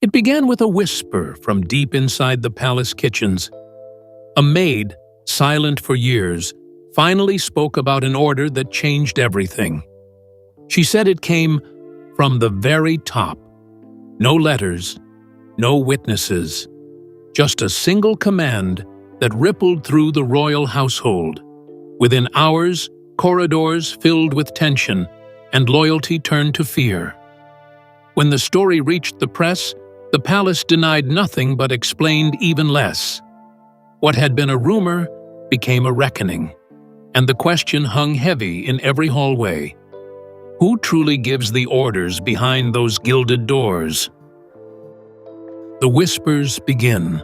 It began with a whisper from deep inside the palace kitchens. A maid, silent for years, finally spoke about an order that changed everything. She said it came from the very top. No letters, no witnesses, just a single command that rippled through the royal household. Within hours, corridors filled with tension, and loyalty turned to fear. When the story reached the press, the palace denied nothing but explained even less. What had been a rumor became a reckoning, and the question hung heavy in every hallway. Who truly gives the orders behind those gilded doors? The whispers begin.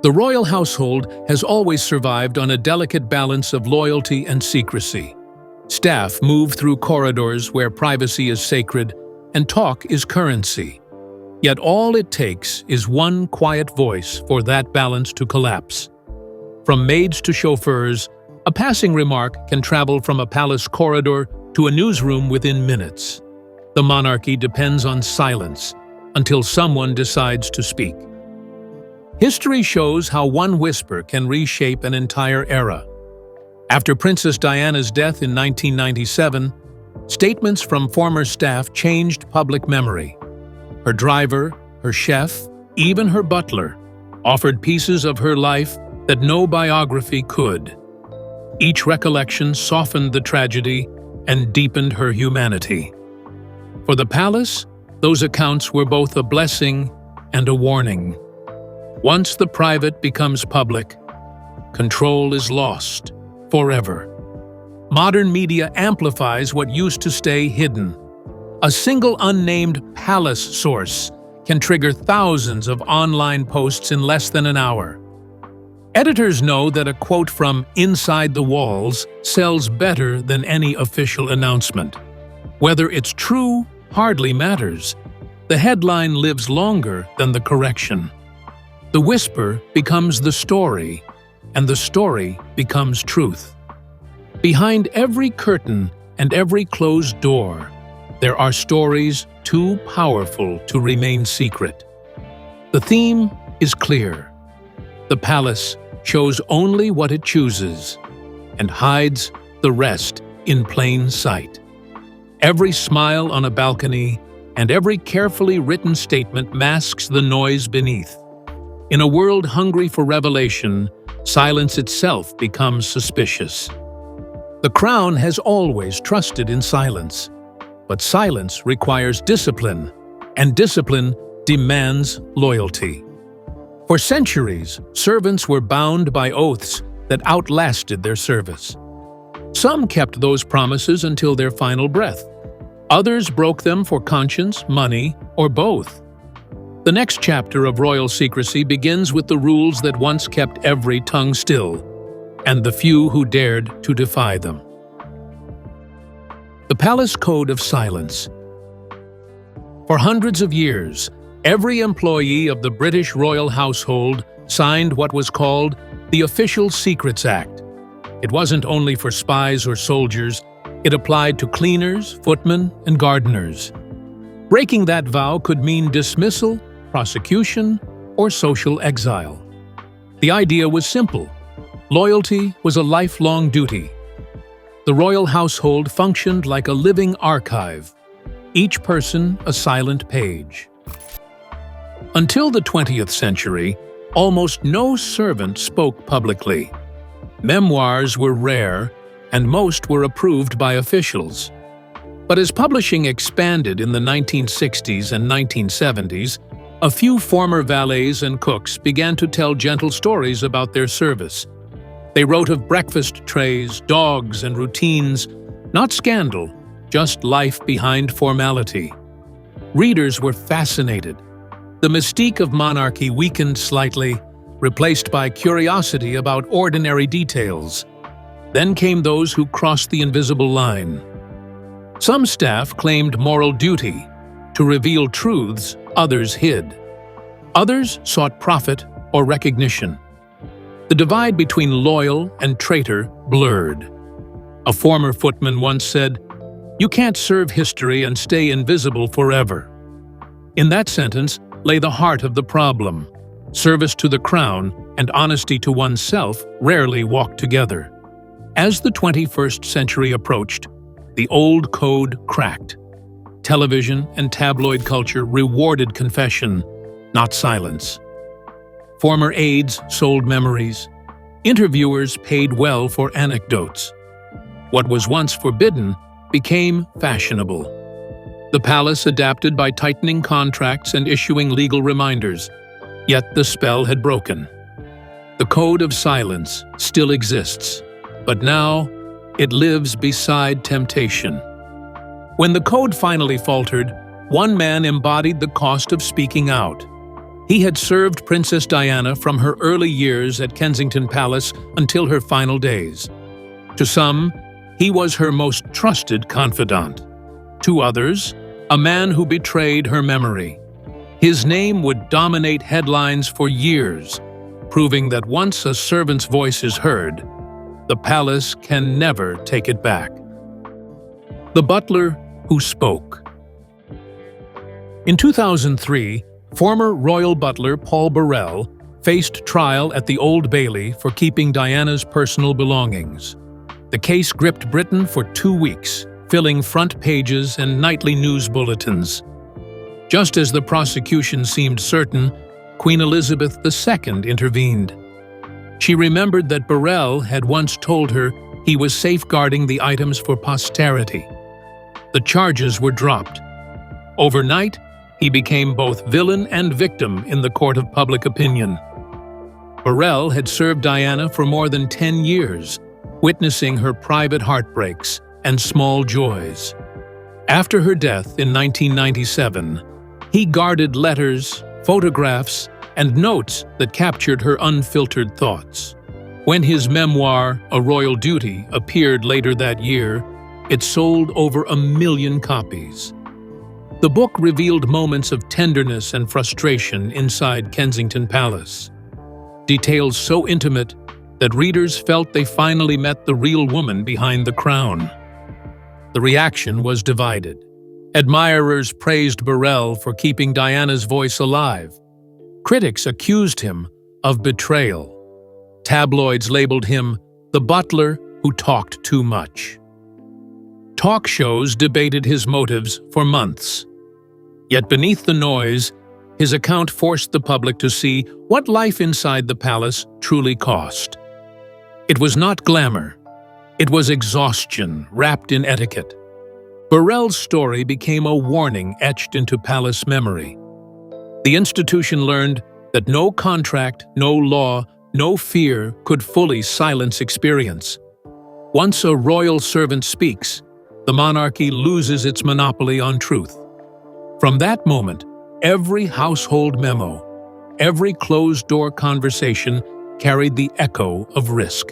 The royal household has always survived on a delicate balance of loyalty and secrecy. Staff move through corridors where privacy is sacred and talk is currency. Yet all it takes is one quiet voice for that balance to collapse. From maids to chauffeurs, a passing remark can travel from a palace corridor to a newsroom within minutes. The monarchy depends on silence until someone decides to speak. History shows how one whisper can reshape an entire era. After Princess Diana's death in 1997, statements from former staff changed public memory. Her driver, her chef, even her butler offered pieces of her life that no biography could. Each recollection softened the tragedy and deepened her humanity. For the palace, those accounts were both a blessing and a warning. Once the private becomes public, control is lost forever. Modern media amplifies what used to stay hidden. A single unnamed palace source can trigger thousands of online posts in less than an hour. Editors know that a quote from inside the walls sells better than any official announcement. Whether it's true hardly matters. The headline lives longer than the correction. The whisper becomes the story, and the story becomes truth. Behind every curtain and every closed door, there are stories too powerful to remain secret. The theme is clear. The palace shows only what it chooses and hides the rest in plain sight. Every smile on a balcony and every carefully written statement masks the noise beneath. In a world hungry for revelation, silence itself becomes suspicious. The crown has always trusted in silence, but silence requires discipline, and discipline demands loyalty. For centuries, servants were bound by oaths that outlasted their service. Some kept those promises until their final breath. Others broke them for conscience, money, or both. The next chapter of royal secrecy begins with the rules that once kept every tongue still, and the few who dared to defy them. The Palace Code of Silence. For hundreds of years, every employee of the British royal household signed what was called the Official Secrets Act. It wasn't only for spies or soldiers, it applied to cleaners, footmen, and gardeners. Breaking that vow could mean dismissal, prosecution, or social exile. The idea was simple. Loyalty was a lifelong duty. The royal household functioned like a living archive, each person a silent page. Until the 20th century, almost no servant spoke publicly. Memoirs were rare, and most were approved by officials. But as publishing expanded in the 1960s and 1970s, a few former valets and cooks began to tell gentle stories about their service. They wrote of breakfast trays, dogs, and routines, not scandal, just life behind formality. Readers were fascinated. The mystique of monarchy weakened slightly, replaced by curiosity about ordinary details. Then came those who crossed the invisible line. Some staff claimed moral duty. To reveal truths others hid. Others sought profit or recognition. The divide between loyal and traitor blurred. A former footman once said, "You can't serve history and stay invisible forever." In that sentence lay the heart of the problem. Service to the crown and honesty to oneself rarely walk together. As the 21st century approached, the old code cracked. Television and tabloid culture rewarded confession, not silence. Former aides sold memories. Interviewers paid well for anecdotes. What was once forbidden became fashionable. The palace adapted by tightening contracts and issuing legal reminders, yet the spell had broken. The code of silence still exists, but now it lives beside temptation. When the code finally faltered, one man embodied the cost of speaking out. He had served Princess Diana from her early years at Kensington Palace until her final days. To some, he was her most trusted confidant. To others, a man who betrayed her memory. His name would dominate headlines for years, proving that once a servant's voice is heard, the palace can never take it back. The butler who spoke. In 2003, former royal butler Paul Burrell faced trial at the Old Bailey for keeping Diana's personal belongings. The case gripped Britain for 2 weeks, filling front pages and nightly news bulletins. Just as the prosecution seemed certain, Queen Elizabeth II intervened. She remembered that Burrell had once told her he was safeguarding the items for posterity. The charges were dropped. Overnight, he became both villain and victim in the court of public opinion. Burrell had served Diana for more than 10 years, witnessing her private heartbreaks and small joys. After her death in 1997, he guarded letters, photographs, and notes that captured her unfiltered thoughts. When his memoir, A Royal Duty, appeared later that year, it sold over 1 million copies. The book revealed moments of tenderness and frustration inside Kensington Palace. Details so intimate that readers felt they finally met the real woman behind the crown. The reaction was divided. Admirers praised Burrell for keeping Diana's voice alive. Critics accused him of betrayal. Tabloids labeled him the butler who talked too much. Talk shows debated his motives for months. Yet beneath the noise, his account forced the public to see what life inside the palace truly cost. It was not glamour. It was exhaustion wrapped in etiquette. Burrell's story became a warning etched into palace memory. The institution learned that no contract, no law, no fear could fully silence experience. Once a royal servant speaks, the monarchy loses its monopoly on truth. From that moment, every household memo, every closed-door conversation carried the echo of risk.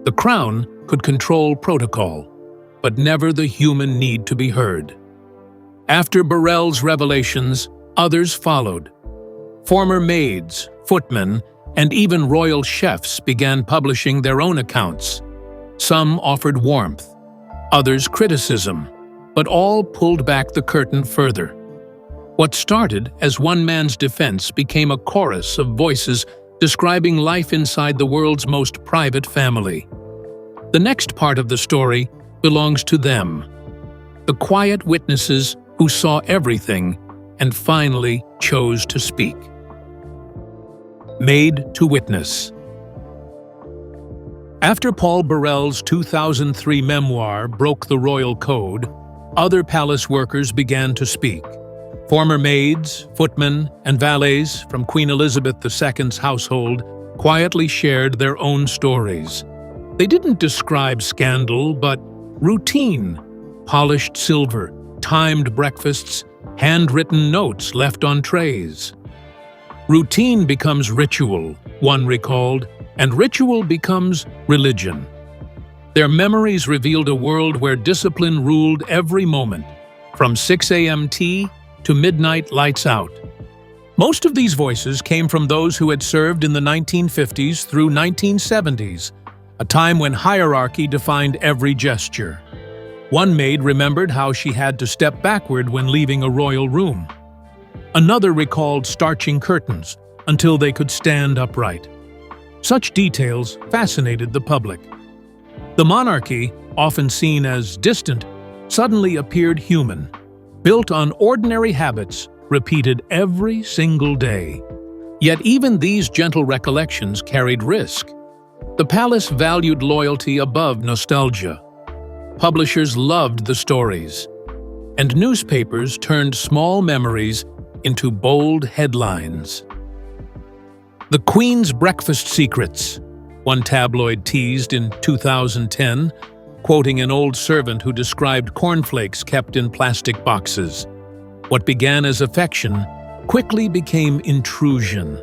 The crown could control protocol, but never the human need to be heard. After Burrell's revelations, others followed. Former maids, footmen, and even royal chefs began publishing their own accounts. Some offered warmth, others criticism, but all pulled back the curtain further. What started as one man's defense became a chorus of voices describing life inside the world's most private family. The next part of the story belongs to them, the quiet witnesses who saw everything and finally chose to speak. Made to witness. After Paul Burrell's 2003 memoir broke the royal code, other palace workers began to speak. Former maids, footmen, and valets from Queen Elizabeth II's household quietly shared their own stories. They didn't describe scandal, but routine: polished silver, timed breakfasts, handwritten notes left on trays. Routine becomes ritual, one recalled, and ritual becomes religion. Their memories revealed a world where discipline ruled every moment, from 6 a.m. tea to midnight lights out. Most of these voices came from those who had served in the 1950s through 1970s, a time when hierarchy defined every gesture. One maid remembered how she had to step backward when leaving a royal room. Another recalled starching curtains until they could stand upright. Such details fascinated the public. The monarchy, often seen as distant, suddenly appeared human, built on ordinary habits repeated every single day. Yet even these gentle recollections carried risk. The palace valued loyalty above nostalgia. Publishers loved the stories, and newspapers turned small memories into bold headlines. The Queen's Breakfast Secrets, one tabloid teased in 2010, quoting an old servant who described cornflakes kept in plastic boxes. What began as affection quickly became intrusion.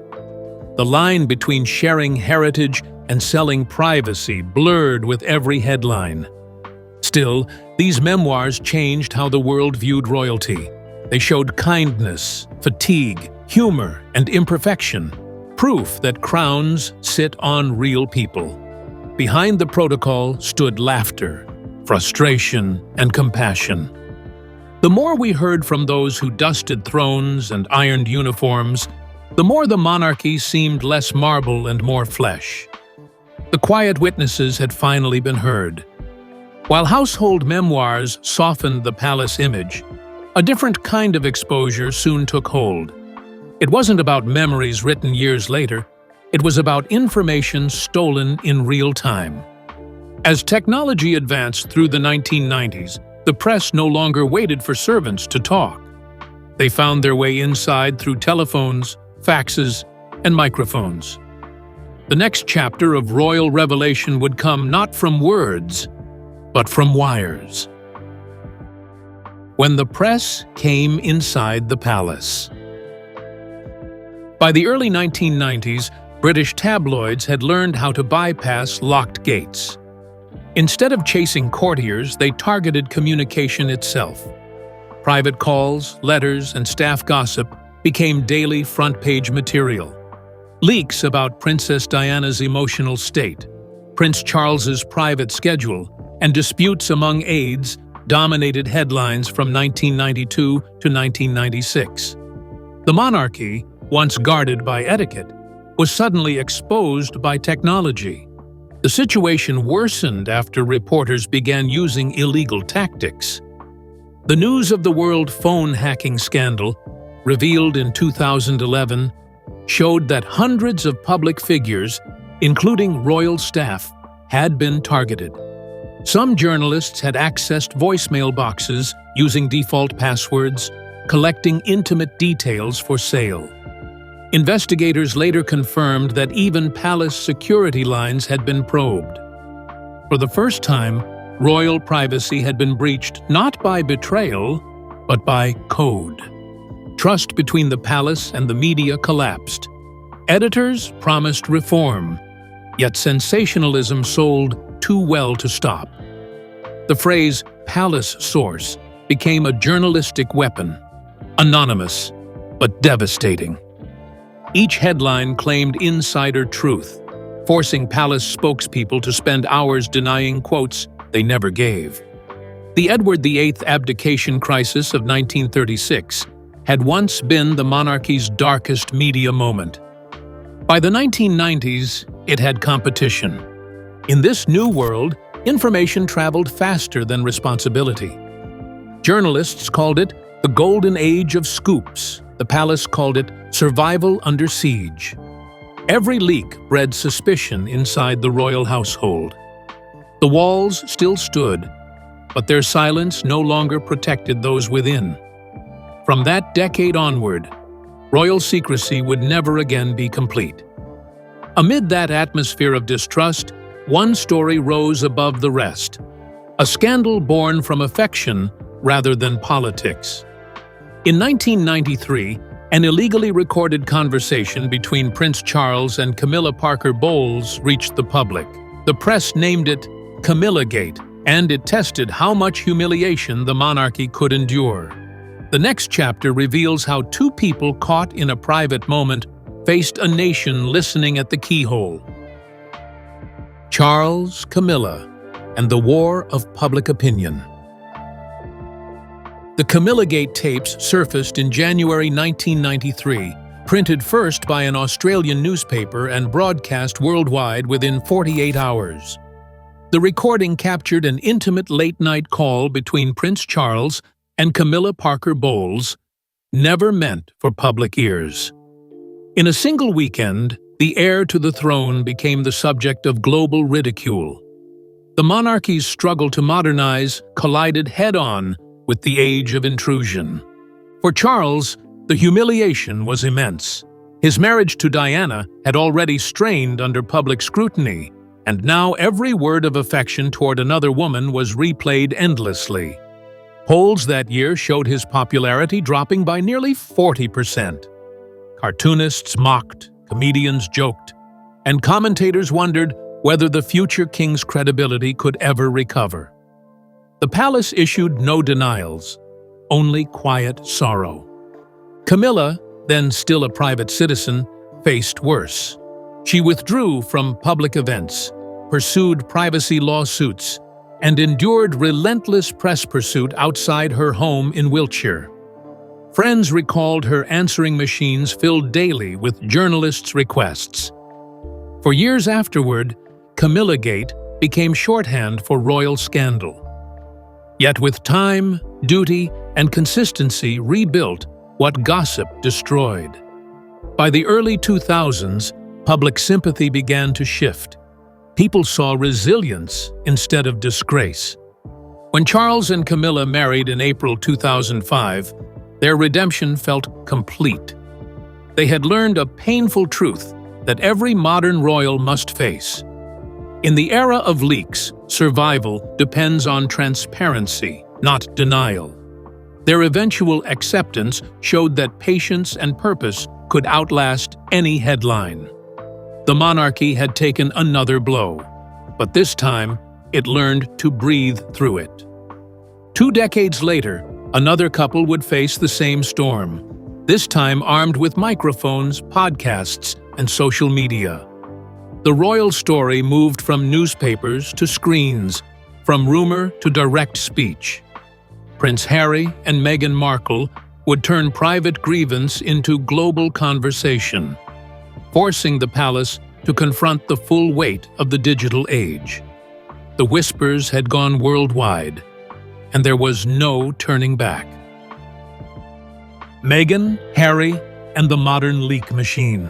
The line between sharing heritage and selling privacy blurred with every headline. Still, these memoirs changed how the world viewed royalty. They showed kindness, fatigue, humor, and imperfection, proof that crowns sit on real people. Behind the protocol stood laughter, frustration, and compassion. The more we heard from those who dusted thrones and ironed uniforms, the more the monarchy seemed less marble and more flesh. The quiet witnesses had finally been heard. While household memoirs softened the palace image, a different kind of exposure soon took hold. It wasn't about memories written years later, it was about information stolen in real time. As technology advanced through the 1990s, the press no longer waited for servants to talk. They found their way inside through telephones, faxes, and microphones. The next chapter of royal revelation would come not from words, but from wires. When the press came inside the palace. By the early 1990s, British tabloids had learned how to bypass locked gates. Instead of chasing courtiers, they targeted communication itself. Private calls, letters, and staff gossip became daily front-page material. Leaks about Princess Diana's emotional state, Prince Charles's private schedule, and disputes among aides dominated headlines from 1992 to 1996. The monarchy, once guarded by etiquette, was suddenly exposed by technology. The situation worsened after reporters began using illegal tactics. The News of the World phone hacking scandal, revealed in 2011, showed that hundreds of public figures, including royal staff, had been targeted. Some journalists had accessed voicemail boxes using default passwords, collecting intimate details for sale. Investigators later confirmed that even palace security lines had been probed. For the first time, royal privacy had been breached not by betrayal, but by code. Trust between the palace and the media collapsed. Editors promised reform, yet sensationalism sold too well to stop. The phrase "palace source" became a journalistic weapon, anonymous but devastating. Each headline claimed insider truth, forcing palace spokespeople to spend hours denying quotes they never gave. The Edward VIII abdication crisis of 1936 had once been the monarchy's darkest media moment. By the 1990s, it had competition. In this new world, information traveled faster than responsibility. Journalists called it the golden age of scoops. The palace called it survival under siege. Every leak bred suspicion inside the royal household. The walls still stood, but their silence no longer protected those within. From that decade onward, royal secrecy would never again be complete. Amid that atmosphere of distrust, one story rose above the rest, a scandal born from affection rather than politics. In 1993, an illegally recorded conversation between Prince Charles and Camilla Parker Bowles reached the public. The press named it Camillagate, and it tested how much humiliation the monarchy could endure. The next chapter reveals how two people caught in a private moment faced a nation listening at the keyhole. Charles, Camilla, and the War of Public Opinion. The Camillagate tapes surfaced in January 1993, printed first by an Australian newspaper and broadcast worldwide within 48 hours. The recording captured an intimate late-night call between Prince Charles and Camilla Parker Bowles, never meant for public ears. In a single weekend, the heir to the throne became the subject of global ridicule. The monarchy's struggle to modernize collided head-on with the age of intrusion. For Charles, the humiliation was immense. His marriage to Diana had already strained under public scrutiny, and now every word of affection toward another woman was replayed endlessly. Polls that year showed his popularity dropping by nearly 40%. Cartoonists mocked, comedians joked, and commentators wondered whether the future king's credibility could ever recover. The palace issued no denials, only quiet sorrow. Camilla, then still a private citizen, faced worse. She withdrew from public events, pursued privacy lawsuits, and endured relentless press pursuit outside her home in Wiltshire. Friends recalled her answering machines filled daily with journalists' requests. For years afterward, Camillagate became shorthand for royal scandal. Yet with time, duty, and consistency rebuilt what gossip destroyed. By the early 2000s, public sympathy began to shift. People saw resilience instead of disgrace. When Charles and Camilla married in April 2005, their redemption felt complete. They had learned a painful truth that every modern royal must face. In the era of leaks, survival depends on transparency, not denial. Their eventual acceptance showed that patience and purpose could outlast any headline. The monarchy had taken another blow, but this time it learned to breathe through it. 2 decades later, another couple would face the same storm, this time armed with microphones, podcasts, and social media. The royal story moved from newspapers to screens, from rumor to direct speech. Prince Harry and Meghan Markle would turn private grievance into global conversation, forcing the palace to confront the full weight of the digital age. The whispers had gone worldwide, and there was no turning back. Meghan, Harry, and the modern leak machine.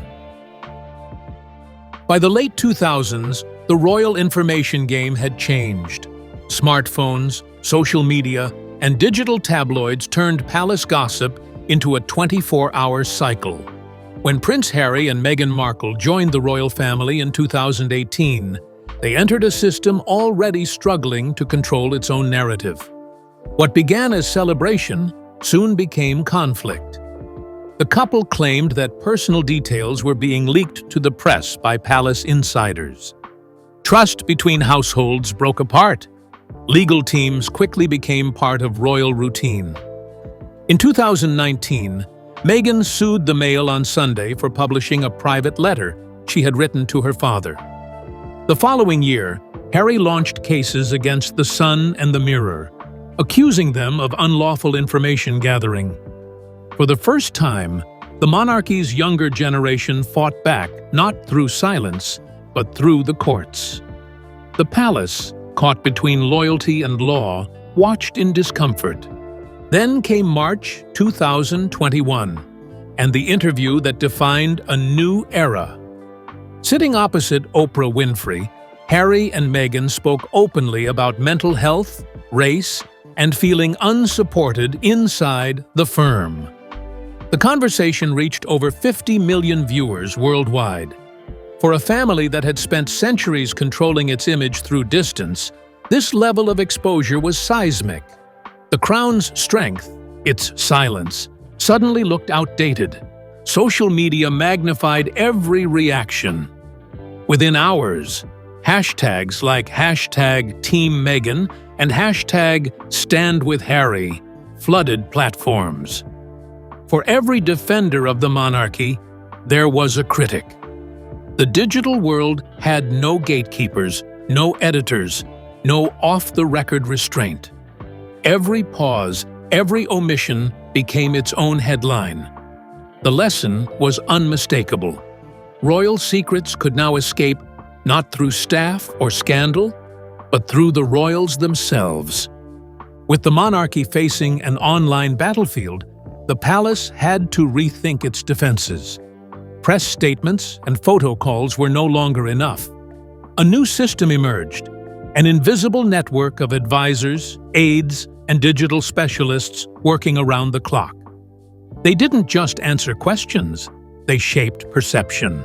By the late 2000s, the royal information game had changed. Smartphones, social media, and digital tabloids turned palace gossip into a 24-hour cycle. When Prince Harry and Meghan Markle joined the royal family in 2018, they entered a system already struggling to control its own narrative. What began as celebration soon became conflict. The couple claimed that personal details were being leaked to the press by palace insiders. Trust between households broke apart. Legal teams quickly became part of royal routine. In 2019, Meghan sued the Mail on Sunday for publishing a private letter she had written to her father. The following year, Harry launched cases against The Sun and The Mirror, accusing them of unlawful information gathering. For the first time, the monarchy's younger generation fought back not through silence, but through the courts. The palace, caught between loyalty and law, watched in discomfort. Then came March 2021, and the interview that defined a new era. Sitting opposite Oprah Winfrey, Harry and Meghan spoke openly about mental health, race, and feeling unsupported inside the firm. The conversation reached over 50 million viewers worldwide. For a family that had spent centuries controlling its image through distance, this level of exposure was seismic. The Crown's strength, its silence, suddenly looked outdated. Social media magnified every reaction. Within hours, hashtags like #TeamMeghan and #StandWithHarry flooded platforms. For every defender of the monarchy, there was a critic. The digital world had no gatekeepers, no editors, no off-the-record restraint. Every pause, Every omission became its own headline. The lesson was unmistakable. Royal secrets could now escape not through staff or scandal, but through the royals themselves. With the monarchy facing an online battlefield, the palace had to rethink its defenses. Press statements and photo calls were no longer enough. A new system emerged, an invisible network of advisors, aides, and digital specialists working around the clock. They didn't just answer questions, they shaped perception.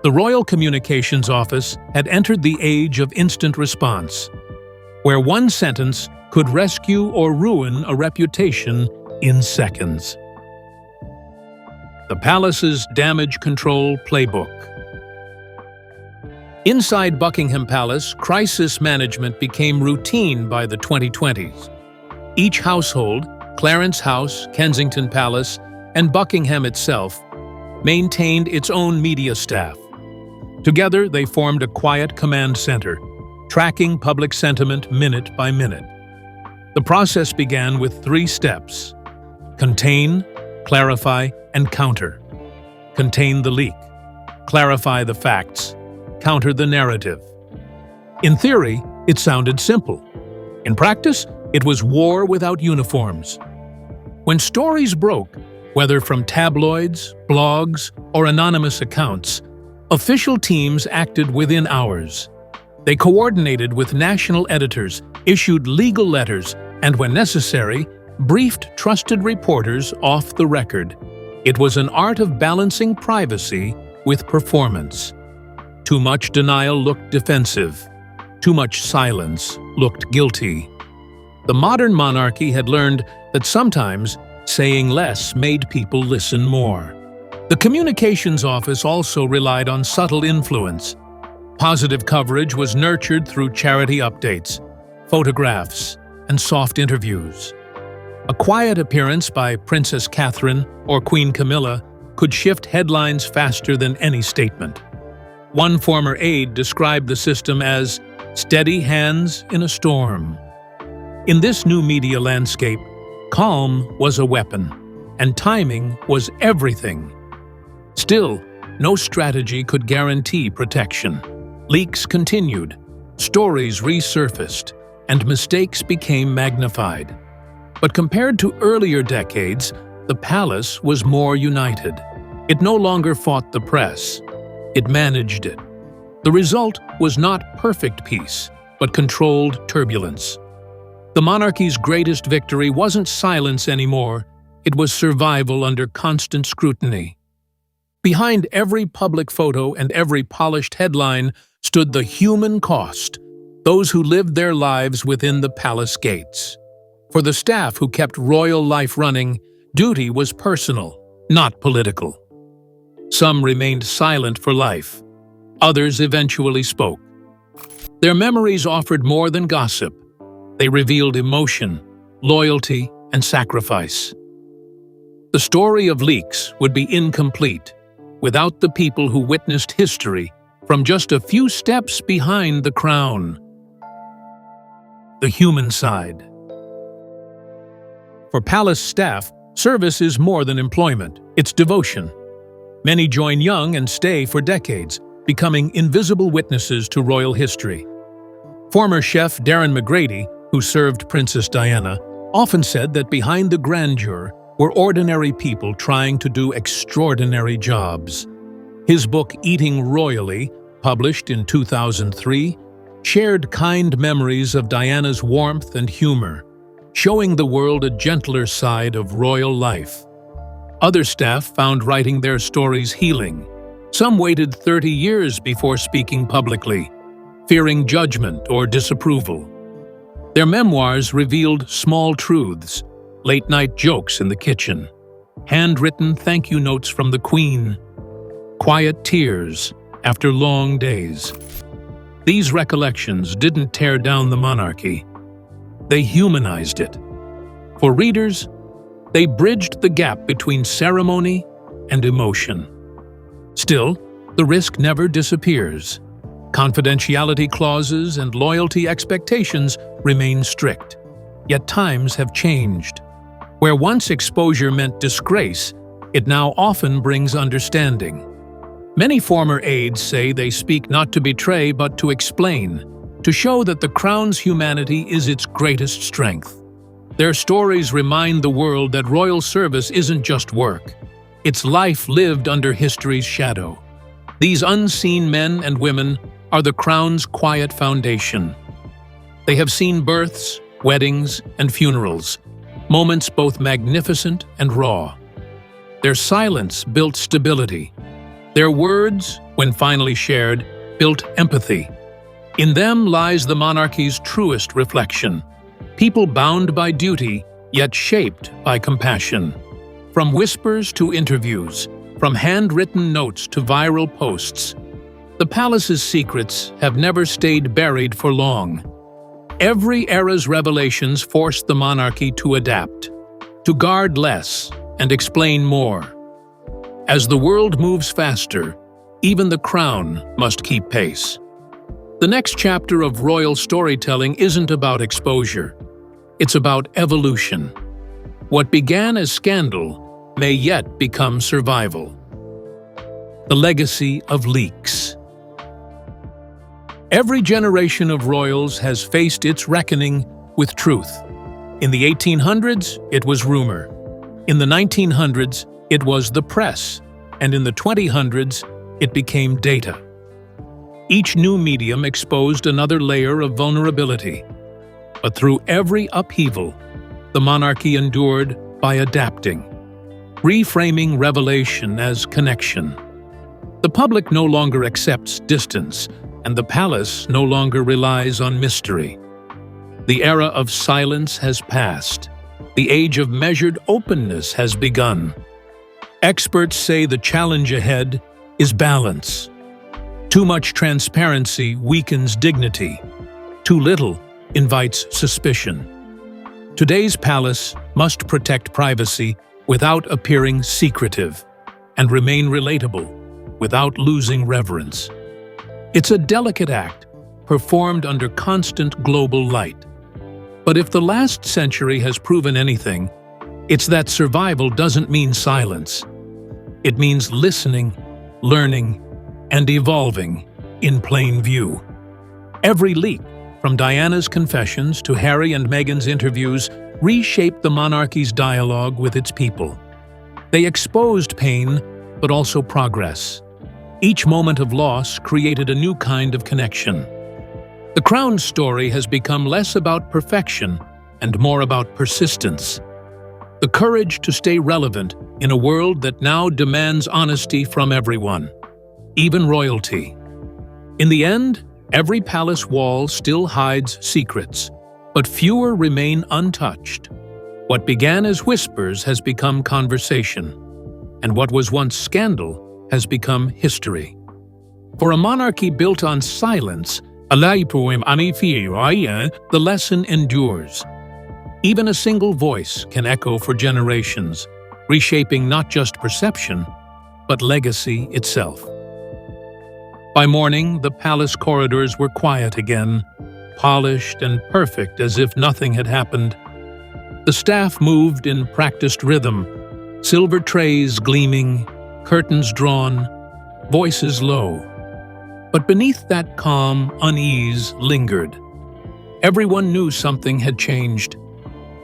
The Royal Communications Office had entered the age of instant response, where one sentence could rescue or ruin a reputation in seconds. The palace's damage control playbook. Inside Buckingham Palace, crisis management became routine by the 2020s. Each household, Clarence House, Kensington Palace, and Buckingham itself, maintained its own media staff. Together, they formed a quiet command center, tracking public sentiment minute by minute. The process began with 3 steps: contain, clarify, and counter. Contain the leak, clarify the facts, counter the narrative. In theory, it sounded simple. In practice, it was war without uniforms. When stories broke, whether from tabloids, blogs, or anonymous accounts, official teams acted within hours. They coordinated with national editors, issued legal letters, and when necessary, briefed trusted reporters off the record. It was an art of balancing privacy with performance. Too much denial looked defensive. Too much silence looked guilty. The modern monarchy had learned that sometimes saying less made people listen more. The communications office also relied on subtle influence. Positive coverage was nurtured through charity updates, photographs, and soft interviews. A quiet appearance by Princess Catherine or Queen Camilla could shift headlines faster than any statement. One former aide described the system as steady hands in a storm. In this new media landscape, calm was a weapon, and timing was everything. Still, no strategy could guarantee protection. Leaks continued, stories resurfaced, and mistakes became magnified. But compared to earlier decades, the palace was more united. It no longer fought the press. It managed it. The result was not perfect peace, but controlled turbulence. The monarchy's greatest victory wasn't silence anymore, it was survival under constant scrutiny. Behind every public photo and every polished headline stood the human cost, those who lived their lives within the palace gates. For the staff who kept royal life running, duty was personal, not political. Some remained silent for life. Others eventually spoke. Their memories offered more than gossip. They revealed emotion, loyalty, and sacrifice. The story of leaks would be incomplete without the people who witnessed history from just a few steps behind the crown. The human side. For palace staff, service is more than employment, it's devotion. Many join young and stay for decades, becoming invisible witnesses to royal history. Former chef Darren McGrady, who served Princess Diana, often said that behind the grandeur were ordinary people trying to do extraordinary jobs. His book Eating Royally, published in 2003, shared kind memories of Diana's warmth and humor, showing the world a gentler side of royal life. Other staff found writing their stories healing. Some waited 30 years before speaking publicly, fearing judgment or disapproval. Their memoirs revealed small truths, late-night jokes in the kitchen, handwritten thank you notes from the Queen, quiet tears after long days. These recollections didn't tear down the monarchy. They humanized it. For readers, they bridged the gap between ceremony and emotion. Still, the risk never disappears. Confidentiality clauses and loyalty expectations remain strict. Yet times have changed. Where once exposure meant disgrace, it now often brings understanding. Many former aides say they speak not to betray but to explain, to show that the Crown's humanity is its greatest strength. Their stories remind the world that royal service isn't just work. It's life lived under history's shadow. These unseen men and women are the Crown's quiet foundation. They have seen births, weddings, and funerals, moments both magnificent and raw. Their silence built stability. Their words, when finally shared, built empathy. In them lies the monarchy's truest reflection. People bound by duty, yet shaped by compassion. From whispers to interviews, from handwritten notes to viral posts, the palace's secrets have never stayed buried for long. Every era's revelations forced the monarchy to adapt, to guard less and explain more. As the world moves faster, even the Crown must keep pace. The next chapter of royal storytelling isn't about exposure. It's about evolution. What began as scandal may yet become survival. The legacy of leaks. Every generation of royals has faced its reckoning with truth. In the 1800s, it was rumor. In the 1900s, it was the press. And in the 2000s, it became data. Each new medium exposed another layer of vulnerability. But through every upheaval, the monarchy endured by adapting, reframing revelation as connection. The public no longer accepts distance, and the palace no longer relies on mystery. The era of silence has passed. The age of measured openness has begun. Experts say the challenge ahead is balance. Too much transparency weakens dignity. Too little invites suspicion. Today's palace must protect privacy without appearing secretive and remain relatable without losing reverence. It's a delicate act, performed under constant global light. But if the last century has proven anything, it's that survival doesn't mean silence. It means listening, learning, and evolving in plain view. Every leak, from Diana's confessions to Harry and Meghan's interviews, reshaped the monarchy's dialogue with its people. They exposed pain, but also progress. Each moment of loss created a new kind of connection. The Crown's story has become less about perfection and more about persistence. The courage to stay relevant in a world that now demands honesty from everyone, even royalty. In the end, every palace wall still hides secrets, but fewer remain untouched. What began as whispers has become conversation, and what was once scandal has become history. For a monarchy built on silence, the lesson endures. Even a single voice can echo for generations, reshaping not just perception, but legacy itself. By morning, the palace corridors were quiet again, polished and perfect as if nothing had happened. The staff moved in practiced rhythm, silver trays gleaming, curtains drawn, voices low. But beneath that calm, unease lingered. Everyone knew something had changed.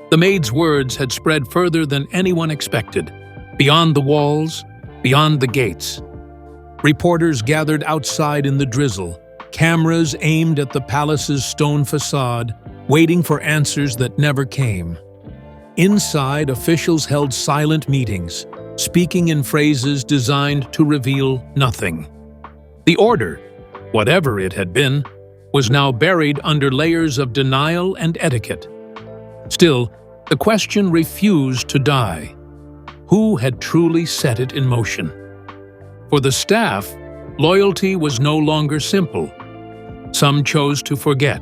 The maid's words had spread further than anyone expected, beyond the walls, beyond the gates. Reporters gathered outside in the drizzle, cameras aimed at the palace's stone facade, waiting for answers that never came. Inside, officials held silent meetings, speaking in phrases designed to reveal nothing. The order, whatever it had been, was now buried under layers of denial and etiquette. Still, the question refused to die. Who had truly set it in motion? For the staff, loyalty was no longer simple. Some chose to forget,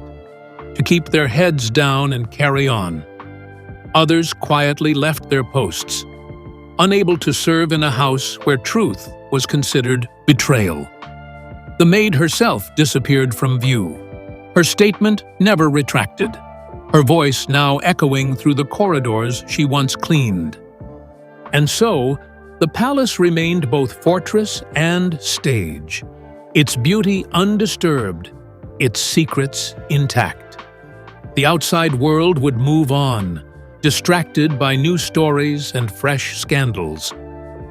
to keep their heads down and carry on. Others quietly left their posts, unable to serve in a house where truth was considered betrayal. The maid herself disappeared from view. Her statement never retracted. her voice now echoing through the corridors she once cleaned. And so, the palace remained both fortress and stage, its beauty undisturbed, its secrets intact. The outside world would move on, distracted by new stories and fresh scandals.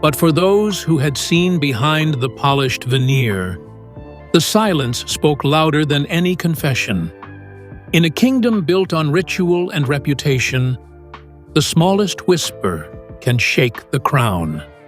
But for those who had seen behind the polished veneer, the silence spoke louder than any confession. In a kingdom built on ritual and reputation, the smallest whisper can shake the crown.